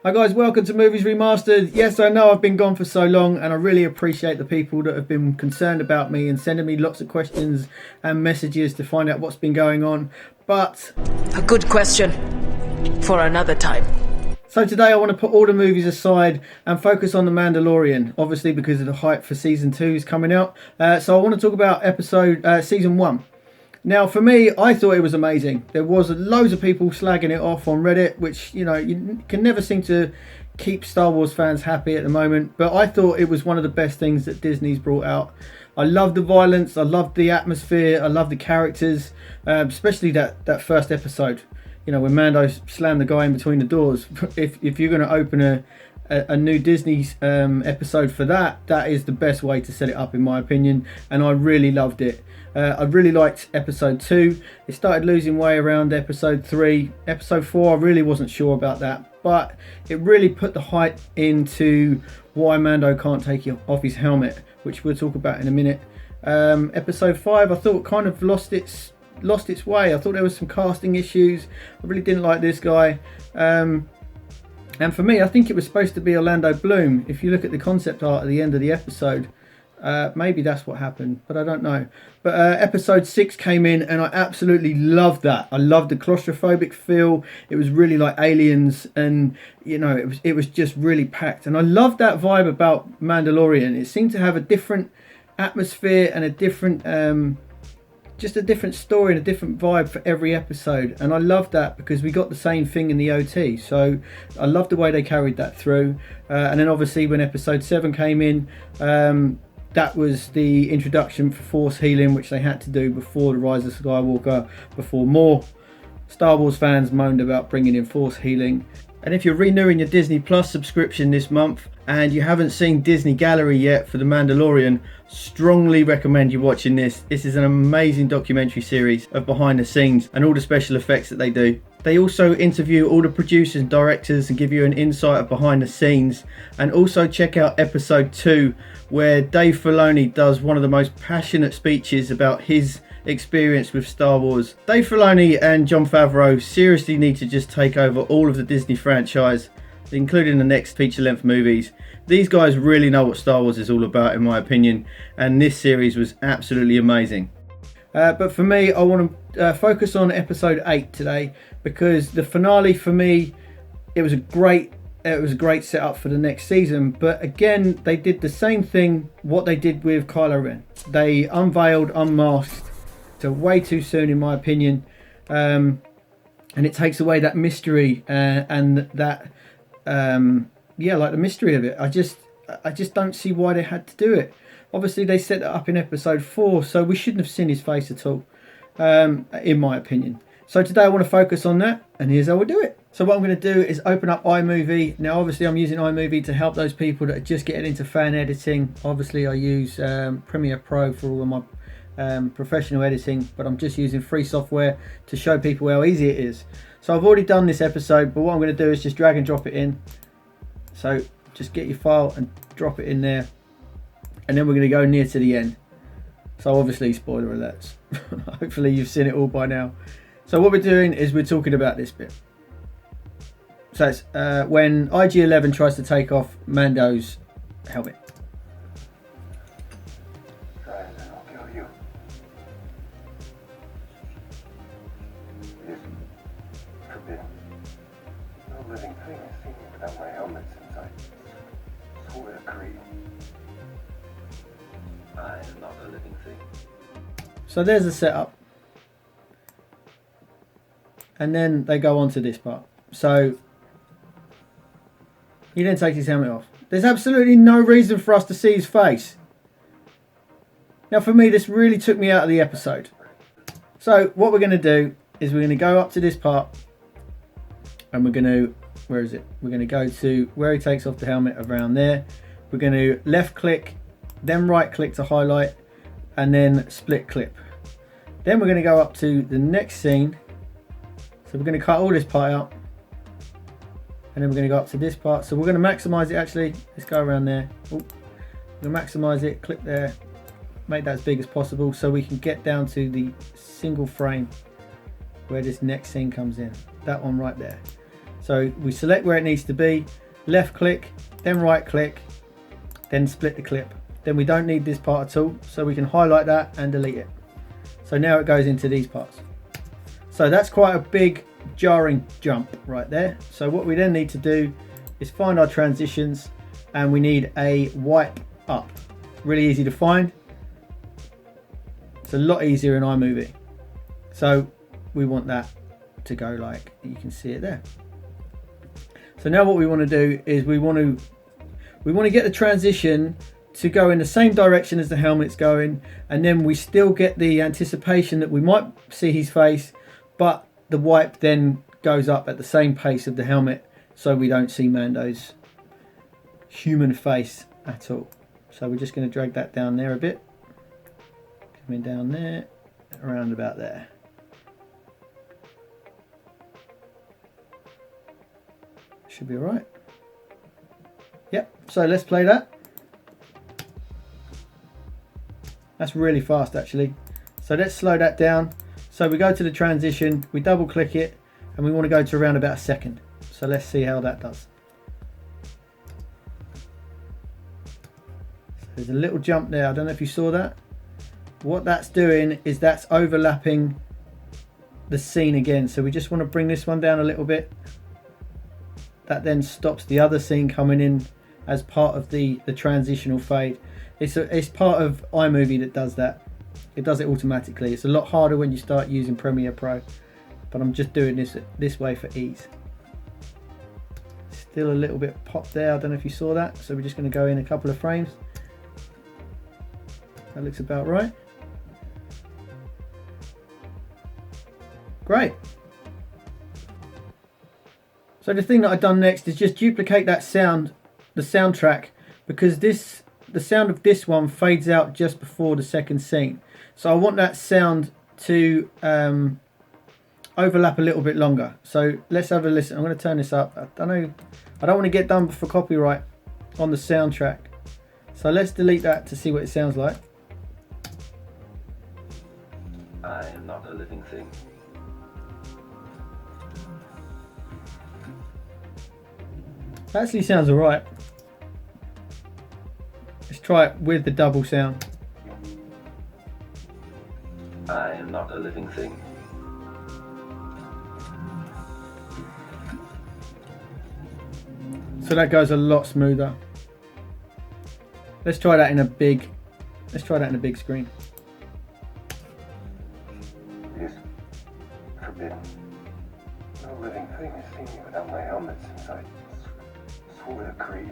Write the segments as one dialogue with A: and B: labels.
A: Hi guys, welcome to Movies Remastered. Yes, I know I've been gone for so long and I really appreciate the people that have been concerned about me and sending me lots of questions and messages to find out what's been going on. But
B: a good question for another time.
A: So today I want to put all the movies aside and focus on The Mandalorian, obviously because of the hype for season 2 is coming out. So I want to talk about season 1. Now, for me, I thought it was amazing. There was loads of people slagging it off on Reddit, which, you know, you can never seem to keep Star Wars fans happy at the moment. But I thought it was one of the best things that Disney's brought out. I loved the violence. I loved the atmosphere. I loved the characters, especially that first episode. You know, when Mando slammed the guy in between the doors. If you're going to open a new Disney episode for that, that is the best way to set it up, in my opinion. And I really loved it. I really liked episode 2. It started losing way around episode 3. Episode 4, I really wasn't sure about that, but it really put the hype into why Mando can't take off his helmet, which we'll talk about in a minute. Episode 5, I thought kind of lost its way. I thought there was some casting issues. I really didn't like this guy. And for me, I think it was supposed to be Orlando Bloom. If you look at the concept art at the end of the episode, maybe that's what happened, but I don't know. But episode 6 came in and I absolutely loved that. I loved the claustrophobic feel. It was really like Aliens, and you know, it was just really packed. And I loved that vibe about Mandalorian. It seemed to have a different atmosphere and a different just a different story and a different vibe for every episode, and I loved that because we got the same thing in the OT. So I loved the way they carried that through. And then obviously when episode 7 came in, that was the introduction for Force healing, which they had to do before the Rise of Skywalker, before more Star Wars fans moaned about bringing in Force healing. And if you're renewing your Disney Plus subscription this month and you haven't seen Disney Gallery yet for The Mandalorian, strongly recommend you watching this. This is an amazing documentary series of behind the scenes and all the special effects that they do. They also interview all the producers and directors and give you an insight of behind the scenes. And also check out episode 2, where Dave Filoni does one of the most passionate speeches about his experience with Star Wars. Dave Filoni and Jon Favreau seriously need to just take over all of the Disney franchise, including the next feature-length movies. These guys really know what Star Wars is all about, in my opinion, and this series was absolutely amazing. But for me, I want to focus on episode 8 today, because the finale for me, it was a great setup for the next season. But again, they did the same thing what they did with Kylo Ren. They unmasked way too soon, in my opinion, and it takes away that mystery and that like the mystery of it. I just don't see why they had to do it. Obviously they set it up in episode 4, so we shouldn't have seen his face at all, in my opinion. So today I want to focus on that, and here's how we'll do it. So what I'm going to do is open up iMovie. Now obviously I'm using iMovie to help those people that are just getting into fan editing. Obviously I use Premiere Pro for all of my professional editing, but I'm just using free software to show people how easy it is. So I've already done this episode, but what I'm going to do is just drag and drop it in. So just get your file and drop it in there, and then we're going to go near to the end. So obviously spoiler alerts. Hopefully you've seen it all by now. So what we're doing is we're talking about this bit. So it's when IG-11 tries to take off Mando's helmet. So there's the setup, and then they go on to this part. So he then takes his helmet off. There's absolutely no reason for us to see his face. Now for me, this really took me out of the episode. So what we're going to do is we're going to go up to this part, and we're going to, where is it? We're going to go to where he takes off the helmet, around there. We're going to left click, then right click to highlight, and then split clip. Then we're going to go up to the next scene. So we're going to cut all this part out, and then we're going to go up to this part. So we're going to maximize it. Actually, let's go around there. We're going to maximize it, click there, make that as big as possible so we can get down to the single frame where this next scene comes in. That one right there. So we select where it needs to be, left click, then right click, then split the clip. Then we don't need this part at all, so we can highlight that and delete it. So now it goes into these parts. So that's quite a big jarring jump right there. So what we then need to do is find our transitions, and we need a wipe up. Really easy to find. It's a lot easier in iMovie. So we want that to go like you can see it there. So now what we want to do is we want to get the transition to go in the same direction as the helmet's going, and then we still get the anticipation that we might see his face, but the wipe then goes up at the same pace of the helmet, so we don't see Mando's human face at all. So we're just going to drag that down there a bit, coming down there, around about there. Should be all right. Yep, so let's play that. That's really fast actually. So let's slow that down. So we go to the transition, we double click it, and we want to go to around about a second. So let's see how that does. So there's a little jump there. I don't know if you saw that. What that's doing is that's overlapping the scene again. So we just want to bring this one down a little bit. That then stops the other scene coming in as part of the transitional fade. It's part of iMovie that does that. It does it automatically. It's a lot harder when you start using Premiere Pro, but I'm just doing this way for ease. Still a little bit pop there. I don't know if you saw that. So we're just going to go in a couple of frames. That looks about right. Great. So the thing that I've done next is just duplicate that sound, the soundtrack, because the sound of this one fades out just before the second scene. So I want that sound to overlap a little bit longer. So let's have a listen. I'm going to turn this up. I don't want to get done for copyright on the soundtrack. So let's delete that to see what it sounds like.
C: I am not a living thing.
A: That actually sounds alright. Let's try it with the double sound.
C: I am not a living thing.
A: So that goes a lot smoother. Let's try that in a big screen.
C: It is forbidden. No living thing has seen me without my helmet since I swore the creed.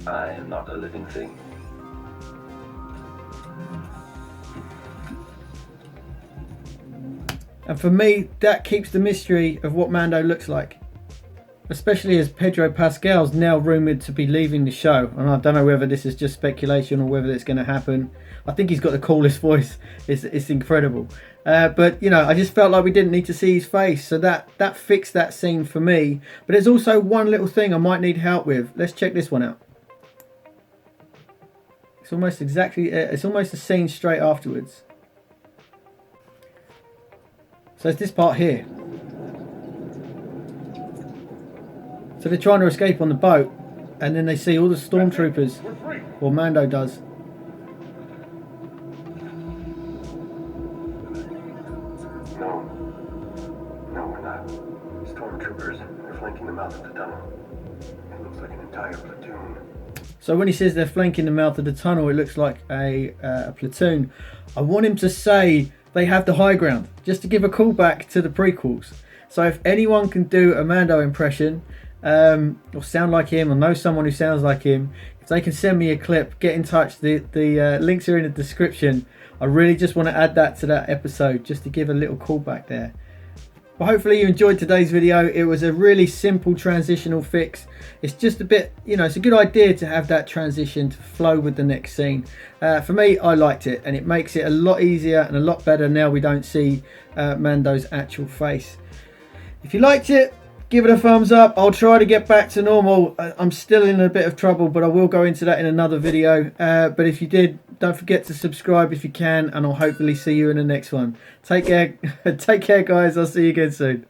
C: I am not a living thing.
A: And for me, that keeps the mystery of what Mando looks like. Especially as Pedro Pascal's now rumoured to be leaving the show. And I don't know whether this is just speculation or whether it's going to happen. I think he's got the coolest voice. It's incredible. But, you know, I just felt like we didn't need to see his face. So that fixed that scene for me. But there's also one little thing I might need help with. Let's check this one out. It's almost a scene straight afterwards. So it's this part here. So they're trying to escape on the boat, and then they see all the stormtroopers, or Mando does.
C: No, we're not. Stormtroopers, they're flanking the mouth of the tunnel. It looks like an entire platoon.
A: So when he says they're flanking the mouth of the tunnel, it looks like a platoon. I want him to say they have the high ground, just to give a callback to the prequels. So if anyone can do a Mando impression, or sound like him, or know someone who sounds like him, if they can send me a clip, get in touch. The links are in the description. I really just want to add that to that episode, just to give a little callback there. Well, hopefully you enjoyed today's video. It was a really simple transitional fix. It's just a bit, you know, it's a good idea to have that transition to flow with the next scene. For me, I liked it, and it makes it a lot easier and a lot better now we don't see Mando's actual face. If you liked it, give it a thumbs up. I'll try to get back to normal. I'm still in a bit of trouble, but I will go into that in another video. But if you did, don't forget to subscribe if you can, and I'll hopefully see you in the next one. Take care, guys. I'll see you again soon.